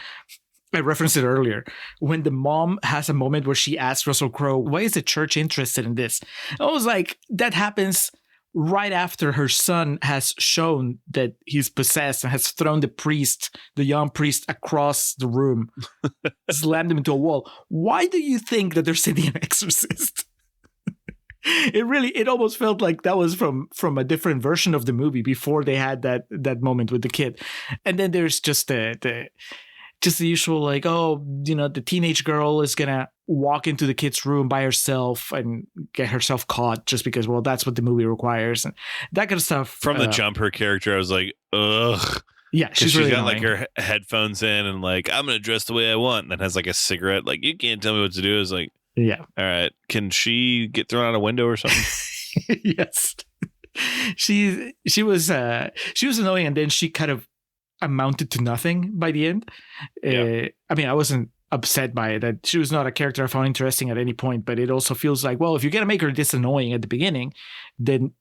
referenced it earlier. When the mom has a moment where she asks Russell Crowe, why is the church interested in this? I was like, that happens right after her son has shown that he's possessed and has thrown the young priest across the room, slammed him into a wall. Why do you think that they're sending an exorcist? It almost felt like that was from a different version of the movie before they had that moment with the kid. And then there's just the just the usual, like, oh, the teenage girl is gonna walk into the kid's room by herself and get herself caught just because, well, that's what the movie requires, and that kind of stuff. From the jump, her character, I was like, ugh. Yeah, she's really got annoying. Like her headphones in and like, I'm gonna dress the way I want, and then has like a cigarette. Like, you can't tell me what to do. Is like, yeah, all right, can she get thrown out a window or something? Yes, she was annoying, and then she kind of amounted to nothing by the end. I mean, I wasn't upset by it. That she was not a character I found interesting at any point, but it also feels like, well, if you're gonna make her this annoying at the beginning, then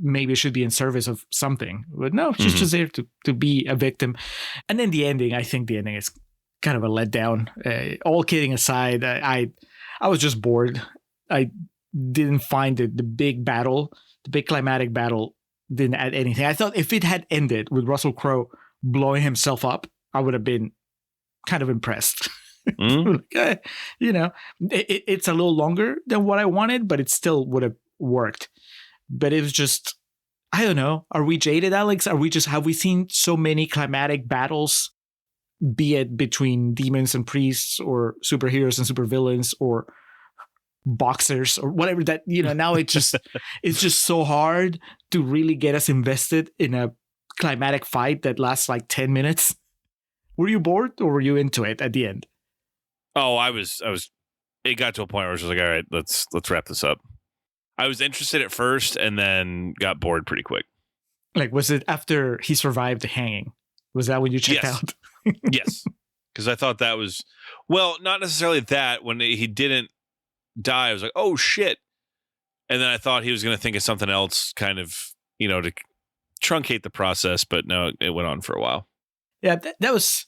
maybe it should be in service of something. But no, she's just there to be a victim. And then the ending, I think the ending is kind of a letdown. All kidding aside, I was just bored. I didn't find the big battle, the big climatic battle, didn't add anything. I thought if it had ended with Russell Crowe blowing himself up, I would have been kind of impressed. It's a little longer than what I wanted, but it still would have worked. But it was just, I don't know. Are we jaded, Alex? Have we seen so many climatic battles, be it between demons and priests, or superheroes and supervillains, or boxers, or whatever that, now it's just so hard to really get us invested in a climatic fight that lasts like 10 minutes. Were you bored, or were you into it at the end? Oh, I was, it got to a point where I was just like, all right, let's wrap this up. I was interested at first and then got bored pretty quick. Like, was it after he survived the hanging? Was that when you checked out? Yes. Because I thought that was, well, not necessarily that. When he didn't die, I was like, oh, shit. And then I thought he was going to think of something else, kind of, to truncate the process. But no, it went on for a while. Yeah, that was,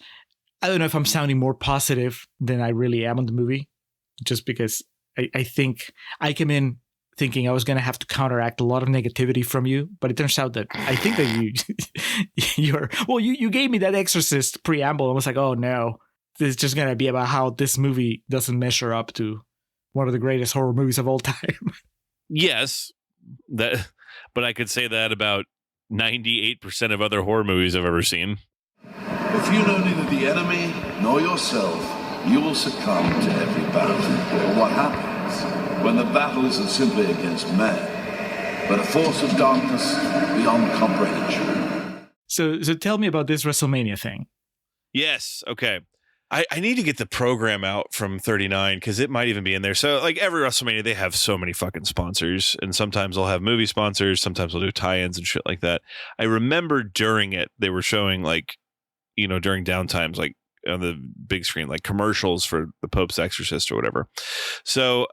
I don't know if I'm sounding more positive than I really am on the movie, just because I think I came in thinking I was going to have to counteract a lot of negativity from you, but it turns out that I think that you gave me that Exorcist preamble and was like, oh no, this is just going to be about how this movie doesn't measure up to one of the greatest horror movies of all time. Yes, but I could say that about 98% of other horror movies I've ever seen. If you know neither the enemy nor yourself, you will succumb to every battle. But what happens when the battle isn't simply against man, but a force of darkness beyond comprehension? So tell me about this Wrestlemania thing. Yes. Okay. I need to get the program out from 39 because it might even be in there. So like every WrestleMania, they have so many fucking sponsors, and sometimes they'll have movie sponsors. Sometimes they'll do tie-ins and shit like that. I remember during it, they were showing like, during downtimes, like on the big screen, like commercials for the Pope's Exorcist or whatever. So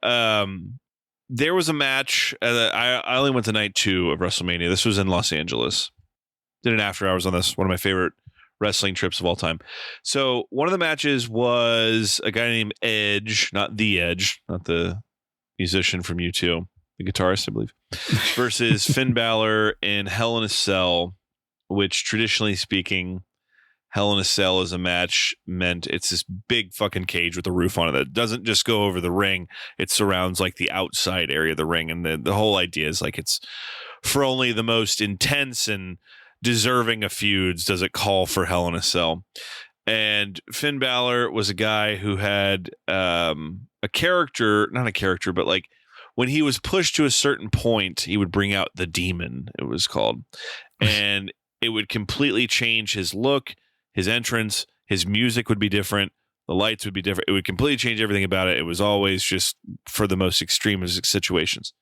there was a match. I only went to night 2 of WrestleMania. This was in Los Angeles. Did an after hours on this, one of my favorite wrestling trips of all time. So one of the matches was a guy named Edge, not the Edge, not the musician from U2, the guitarist, I believe, versus Finn Balor in Hell in a Cell, which traditionally speaking, Hell in a Cell is a match meant it's this big fucking cage with a roof on it that doesn't just go over the ring. It surrounds like the outside area of the ring. And the whole idea is like it's for only the most intense and deserving of feuds does it call for Hell in a Cell. And Finn Balor was a guy who had not a character, but like when he was pushed to a certain point, he would bring out the demon, it was called. And it would completely change his look, his entrance, his music would be different. The lights would be different. It would completely change everything about it. It was always just for the most extreme of situations.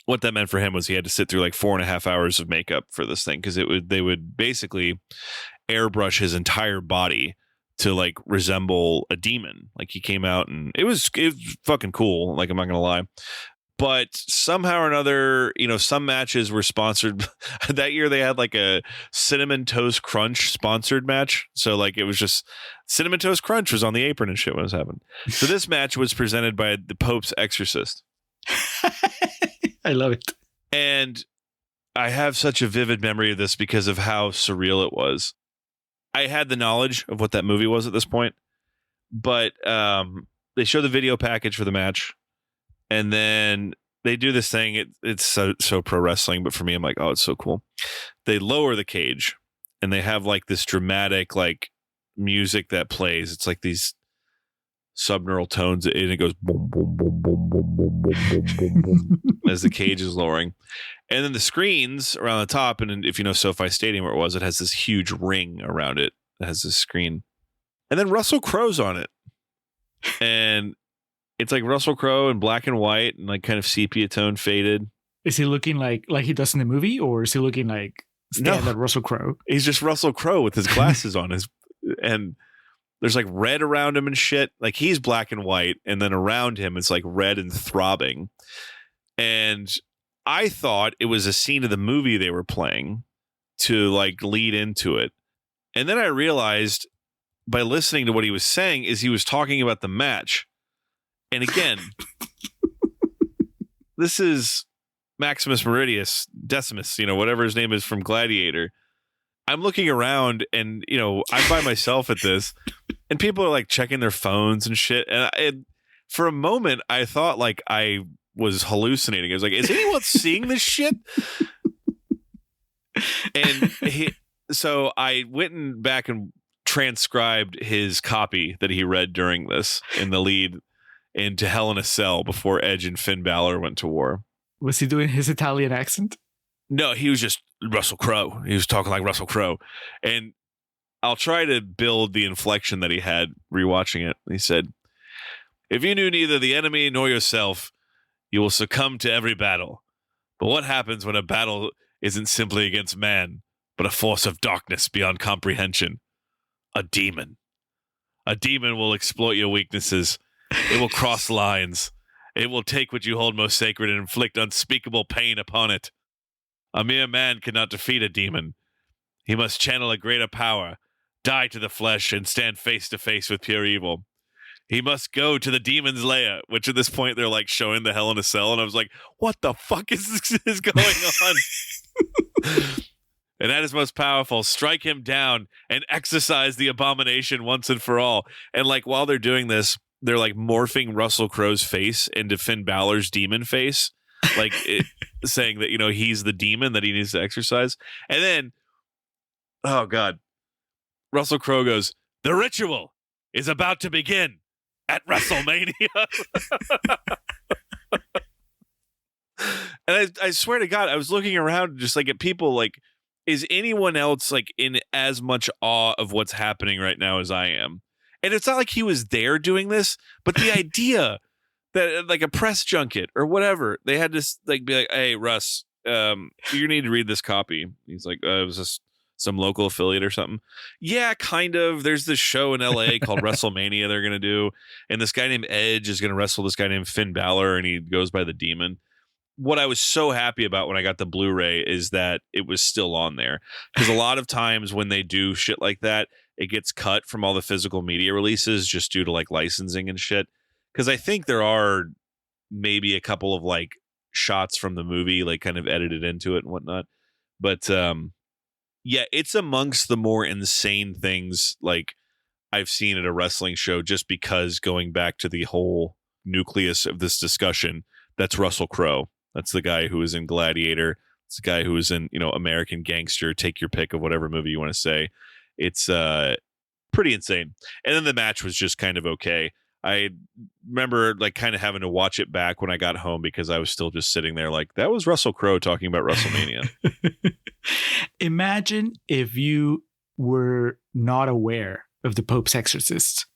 What that meant for him was he had to sit through like 4.5 hours of makeup for this thing because they would basically airbrush his entire body to like resemble a demon. Like he came out and it was fucking cool. Like I'm not gonna lie. But somehow or another, some matches were sponsored. That year they had like a Cinnamon Toast Crunch sponsored match. So like it was just Cinnamon Toast Crunch was on the apron and shit when it was happening. So this match was presented by the Pope's Exorcist. I love it. And I have such a vivid memory of this because of how surreal it was. I had the knowledge of what that movie was at this point, but they show the video package for the match. And then they do this thing. It's so pro wrestling, but for me, I'm like, oh, it's so cool. They lower the cage and they have like this dramatic, like music that plays. It's like these subnaural tones, and it goes boom, boom, boom, boom, boom, boom, boom, boom, boom, boom, as the cage is lowering. And then the screens around the top, and if you know SoFi Stadium where it was, it has this huge ring around it that has this screen. And then Russell Crowe's on it. And it's like Russell Crowe in black and white and like kind of sepia tone faded. Is he looking like he does in the movie, or is he looking like standard Russell Crowe? He's just Russell Crowe with his glasses on and there's like red around him and shit. Like he's black and white, and then around him it's like red and throbbing. And I thought it was a scene of the movie they were playing to like lead into it. And then I realized by listening to what he was saying is he was talking about the match. And again, this is Maximus Meridius, Decimus, whatever his name is from Gladiator. I'm looking around and, I'm by myself at this and people are like checking their phones and shit. And for a moment, I thought like I was hallucinating. I was like, is anyone seeing this shit? And so I went back and transcribed his copy that he read during this in the lead into Hell in a Cell before Edge and Finn Balor went to war. Was he doing his Italian accent? No, he was just Russell Crowe. He was talking like Russell Crowe. And I'll try to build the inflection that he had rewatching it. He said, "If you knew neither the enemy nor yourself, you will succumb to every battle. But what happens when a battle isn't simply against man, but a force of darkness beyond comprehension? A demon. A demon will exploit your weaknesses. It will cross lines. It will take what you hold most sacred and inflict unspeakable pain upon it. A mere man cannot defeat a demon. He must channel a greater power, die to the flesh, and stand face to face with pure evil. He must go to the demon's lair," which at this point they're like showing the Hell in a Cell. And I was like, what the fuck is going on? "And at his most powerful, strike him down and exorcise the abomination once and for all." And like while they're doing this, they're like morphing Russell Crowe's face into Finn Balor's demon face, like saying that, he's the demon that he needs to exorcise. And then, oh God, Russell Crowe goes, "The ritual is about to begin at Wrestlemania." And I swear to God, I was looking around just like at people like, is anyone else like in as much awe of what's happening right now as I am? And it's not like he was there doing this, but the idea that like a press junket or whatever, they had to like be like, "Hey, Russ, you need to read this copy." He's like, "It was just some local affiliate or something." "Yeah, kind of. There's this show in LA called Wrestlemania they're going to do. And this guy named Edge is going to wrestle this guy named Finn Balor, and he goes by the Demon." What I was so happy about when I got the Blu-ray is that it was still on there. Because a lot of times when they do shit like that, it gets cut from all the physical media releases just due to like licensing and shit. Because I think there are maybe a couple of like shots from the movie like kind of edited into it and whatnot. But yeah, it's amongst the more insane things like I've seen at a wrestling show, just because going back to the whole nucleus of this discussion, that's Russell Crowe. That's the guy who was in Gladiator. It's the guy who was in, American Gangster. Take your pick of whatever movie you want to say. It's pretty insane. And then the match was just kind of okay. I remember like kind of having to watch it back when I got home because I was still just sitting there like, that was Russell Crowe talking about WrestleMania. Imagine if you were not aware of the Pope's Exorcist.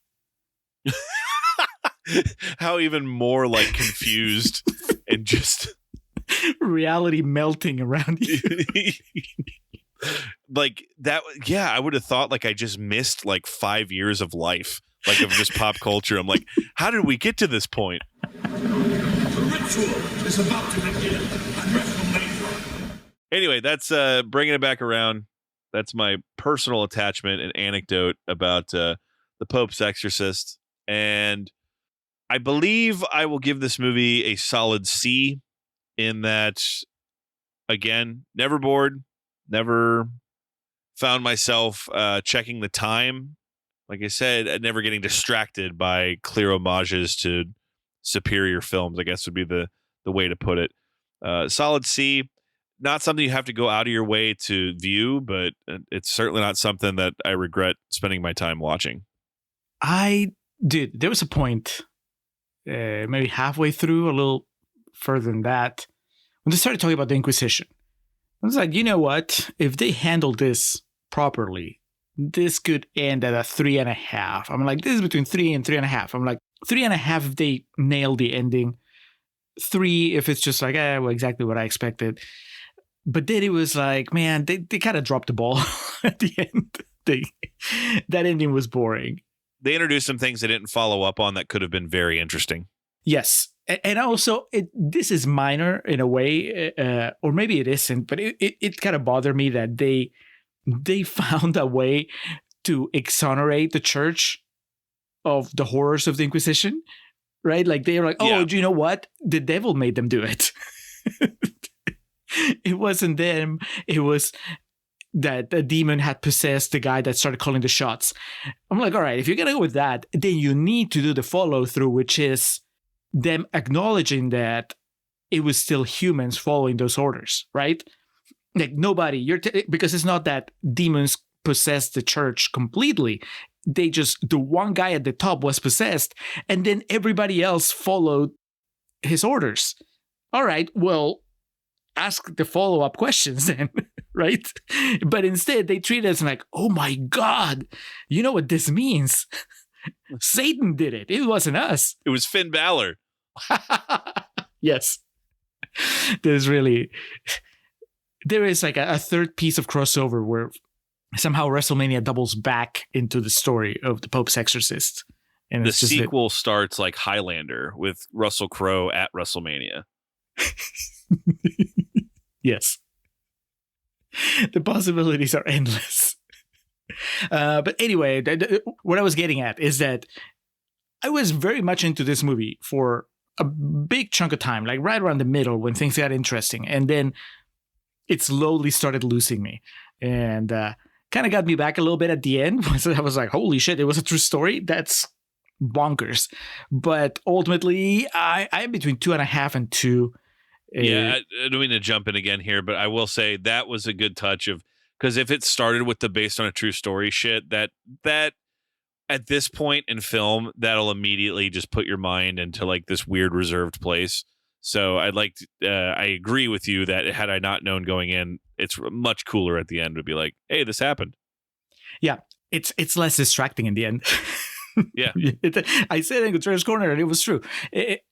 How even more like confused and just reality melting around you. Like that. Yeah, I would have thought like I just missed like 5 years of life, like of just pop culture. I'm like, how did we get to this point? The ritual is about to begin at WrestleMania. Anyway, that's bringing it back around. That's my personal attachment and anecdote about the Pope's Exorcist. And I believe I will give this movie a solid C, in that, again, never bored, never found myself checking the time. Like I said, never getting distracted by clear homages to superior films, I guess would be the way to put it. Solid C. not something you have to go out of your way to view, but it's certainly not something that I regret spending my time watching. There was a point, maybe halfway through, a little further than that, when they started talking about the Inquisition. I was like, you know what? If they handle this properly, this could end at a 3.5. I'm like, this is between 3 and 3.5. I'm like, 3.5 if they nail the ending. 3 if it's just like, well, exactly what I expected. But then it was like, man, they kind of dropped the ball at the end. That ending was boring. They introduced some things they didn't follow up on that could have been very interesting. Yes. And also, this is minor in a way, or maybe it isn't, but it kind of bothered me that they found a way to exonerate the church of the horrors of the Inquisition, right? Like they were like, oh, do you know what? The devil made them do it. It wasn't them. It was that the demon had possessed the guy that started calling the shots. I'm like, all right, if you're going to go with that, then you need to do the follow through, which is them acknowledging that it was still humans following those orders, right? Like nobody, because it's not that demons possessed the church completely. The one guy at the top was possessed, and then everybody else followed his orders. All right, well, ask the follow-up questions then, right? But instead, they treat us like, oh my God, you know what this means? Satan did it. It wasn't us. It was Finn Balor. Yes. There is like a third piece of crossover where somehow WrestleMania doubles back into the story of the Pope's Exorcist. And the sequel starts like Highlander with Russell Crowe at WrestleMania. Yes. The possibilities are endless. But anyway, what I was getting at is that I was very much into this movie for a big chunk of time, like right around the middle when things got interesting. And then it slowly started losing me. And kind of got me back a little bit at the end. I was like, holy shit, it was a true story? That's bonkers. But ultimately, I'm between 2.5 and 2. Yeah, I don't mean to jump in again here, but I will say that was a good touch of, because if it started with the based on a true story shit, that at this point in film, that'll immediately just put your mind into like this weird reserved place. So I agree with you that had I not known going in, it's much cooler at the end to be like, hey, this happened. Yeah, it's less distracting in the end. Yeah. I said in Gutierrez Corner, and it was true.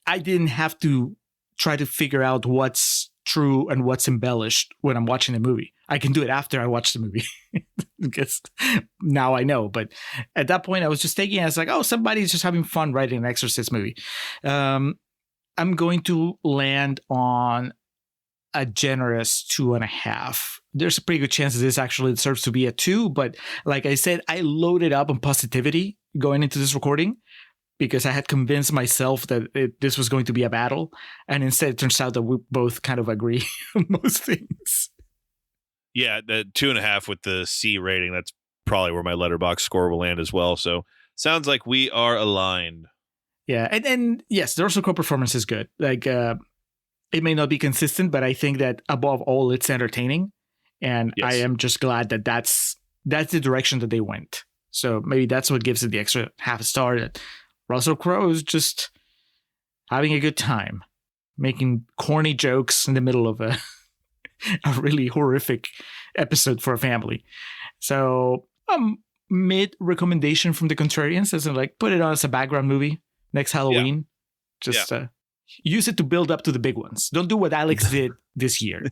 I didn't have to try to figure out what's true and what's embellished when I'm watching the movie. I can do it after I watch the movie because now I know. But at that point, I was just taking it as like, oh, somebody's just having fun writing an Exorcist movie. I'm going to land on a generous 2.5. There's a pretty good chance that this actually deserves to be a 2. But like I said, I loaded up on positivity going into this recording because I had convinced myself that this was going to be a battle. And instead, it turns out that we both kind of agree on most things. Yeah, the 2.5 with the C rating, that's probably where my letterbox score will land as well. So sounds like we are aligned. Yeah, and yes, the Russell Crowe performance is good. Like, it may not be consistent, but I think that above all, it's entertaining. And yes. I am just glad that that's the direction that they went. So maybe that's what gives it the extra half a star, that Russell Crowe is just having a good time, making corny jokes in the middle of a really horrific episode for a family. So mid recommendation from the Contrarians, as in like put it on as a background movie next Halloween. Yeah. Just use it to build up to the big ones. Don't do what Alex did this year.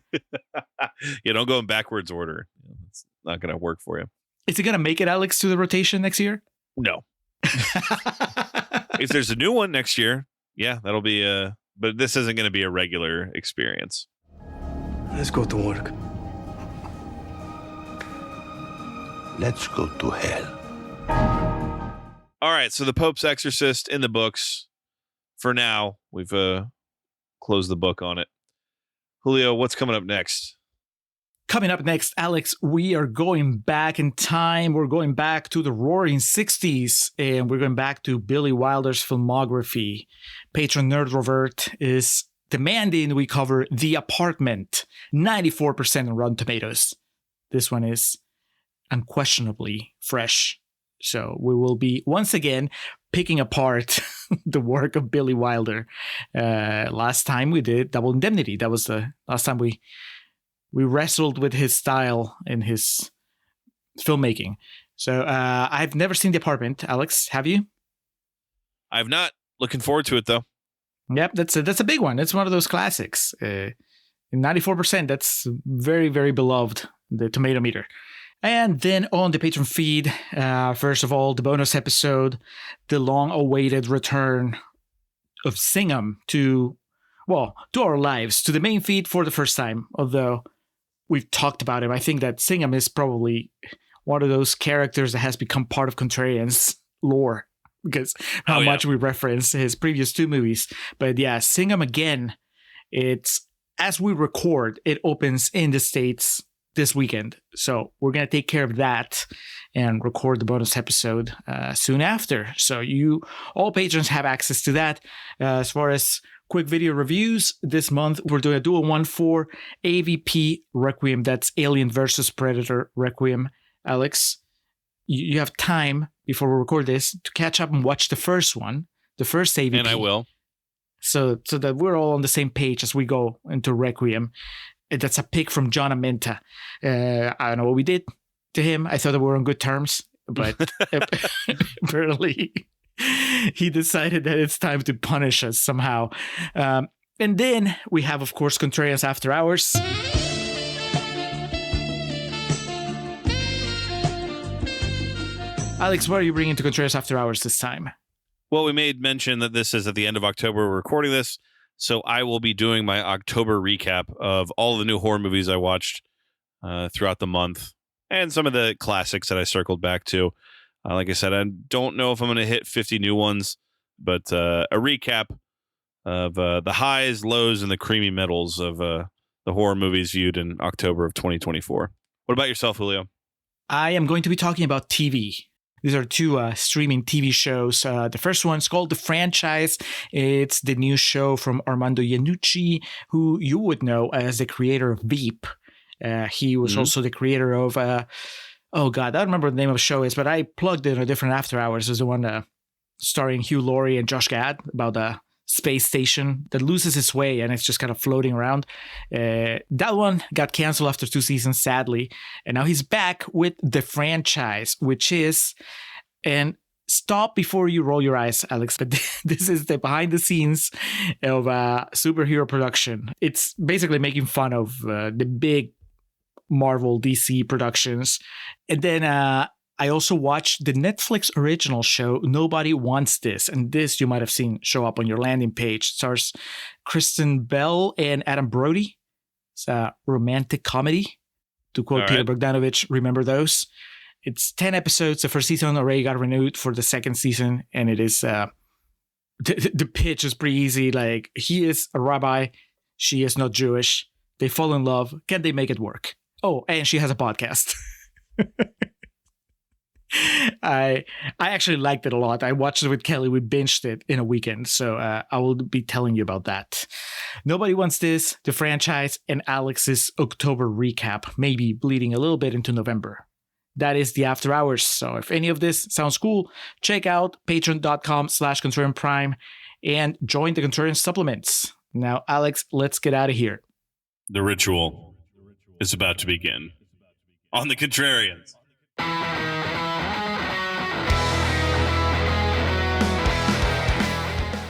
Yeah, don't go in backwards order. It's not going to work for you. Is it going to make it, Alex, to the rotation next year? No. If there's a new one next year, yeah, that'll be but this isn't going to be a regular experience. Let's go to work. Let's go to hell. All right, so the Pope's Exorcist in the books. For now, we've closed the book on it. Julio, what's coming up next? Coming up next, Alex, we are going back in time. We're going back to the roaring 60s, and we're going back to Billy Wilder's filmography. Patron Nerd Robert is demanding we cover The Apartment, 94% on Rotten Tomatoes. This one is unquestionably fresh. So we will be, once again, picking apart the work of Billy Wilder. Last time we did Double Indemnity. That was the last time we wrestled with his style in his filmmaking. So I've never seen The Apartment. Alex, have you? I've not. Looking forward to it, though. Yep, that's a big one. It's one of those classics. 94%, that's very, very beloved, the tomato meter. And then on the Patreon feed, first of all, the bonus episode, the long-awaited return of Singham to our lives, to the main feed for the first time. Although we've talked about him, I think that Singham is probably one of those characters that has become part of Contrarian's lore because how much we reference his previous 2 movies. But yeah, Singham again, it's, as we record, it opens in the States this weekend. So we're going to take care of that and record the bonus episode soon after. So you, all patrons, have access to that. As far as quick video reviews, this month we're doing a dual one for AVP Requiem. That's Alien vs. Predator Requiem. Alex, you have time before we record this to catch up and watch the first one, the first AVP. And I will. So that we're all on the same page as we go into Requiem. That's a pick from John Amenta. I don't know what we did to him. I thought that we were on good terms, but apparently he decided that it's time to punish us somehow. And then we have, of course, Contrarians After Hours. Alex, what are you bringing to Contrarians After Hours this time? Well, we made mention that this is at the end of October. We're recording this. So I will be doing my October recap of all the new horror movies I watched throughout the month and some of the classics that I circled back to. Like I said, I don't know if I'm going to hit 50 new ones, but a recap of the highs, lows, and the creamy middles of the horror movies viewed in October of 2024. What about yourself, Julio? I am going to be talking about TV. These are 2 streaming TV shows. The first one's called The Franchise. It's the new show from Armando Iannucci, who you would know as the creator of Veep. He was also the creator of, I don't remember what the name of the show is, but I plugged in a different After Hours. It was the one starring Hugh Laurie and Josh Gad about the space station that loses its way and it's just kind of floating around. That one got canceled after 2 seasons, sadly. And now he's back with The Franchise, which is, and stop before you roll your eyes, Alex, but this is the behind the scenes of superhero production. It's basically making fun of the big Marvel DC productions. And then I also watched the Netflix original show, Nobody Wants This. And this you might have seen show up on your landing page. It stars Kristen Bell and Adam Brody. It's a romantic comedy. To quote Peter Bogdanovich, remember those? It's 10 episodes. The first season already got renewed for the second season. And it is, the pitch is pretty easy. Like, he is a rabbi. She is not Jewish. They fall in love. Can they make it work? Oh, and she has a podcast. I actually liked it a lot. I watched it with Kelly. We binged it in a weekend. So I will be telling you about that. Nobody Wants This, The Franchise, and Alex's October recap, maybe bleeding a little bit into November. That is the After Hours. So if any of this sounds cool, check out patreon.com/Contrarian Prime and join the Contrarian Supplements. Now, Alex, let's get out of here. The ritual is about to begin on the Contrarians.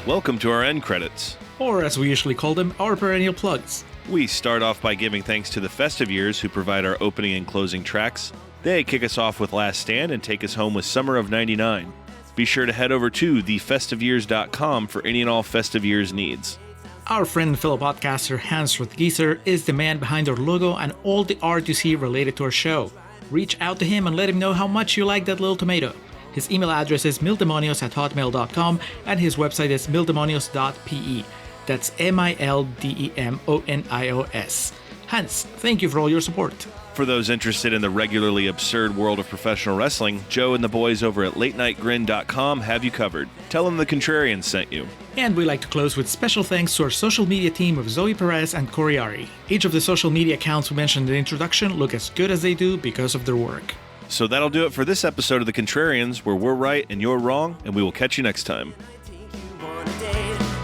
Welcome to our end credits. Or as we usually call them, our perennial plugs. We start off by giving thanks to the Festive Years who provide our opening and closing tracks. They kick us off with Last Stand and take us home with Summer of 99. Be sure to head over to thefestiveyears.com for any and all Festive Years needs. Our friend and fellow podcaster Hans Rothgieser is the man behind our logo and all the art you see related to our show. Reach out to him and let him know how much you like that little tomato. His email address is mildemonios@hotmail.com and his website is mildemonios.pe. That's MILDEMONIOS. Hans, thank you for all your support. For those interested in the regularly absurd world of professional wrestling, Joe and the boys over at latenightgrin.com have you covered. Tell them the Contrarians sent you. And we like to close with special thanks to our social media team of Zoe Perez and Coriari. Each of the social media accounts we mentioned in the introduction look as good as they do because of their work. So that'll do it for this episode of The Contrarians, where we're right and you're wrong, and we will catch you next time.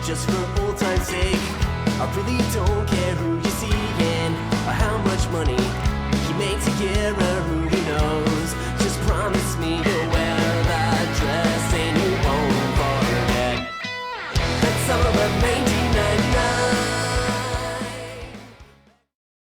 Just for old time's sake, I really don't care who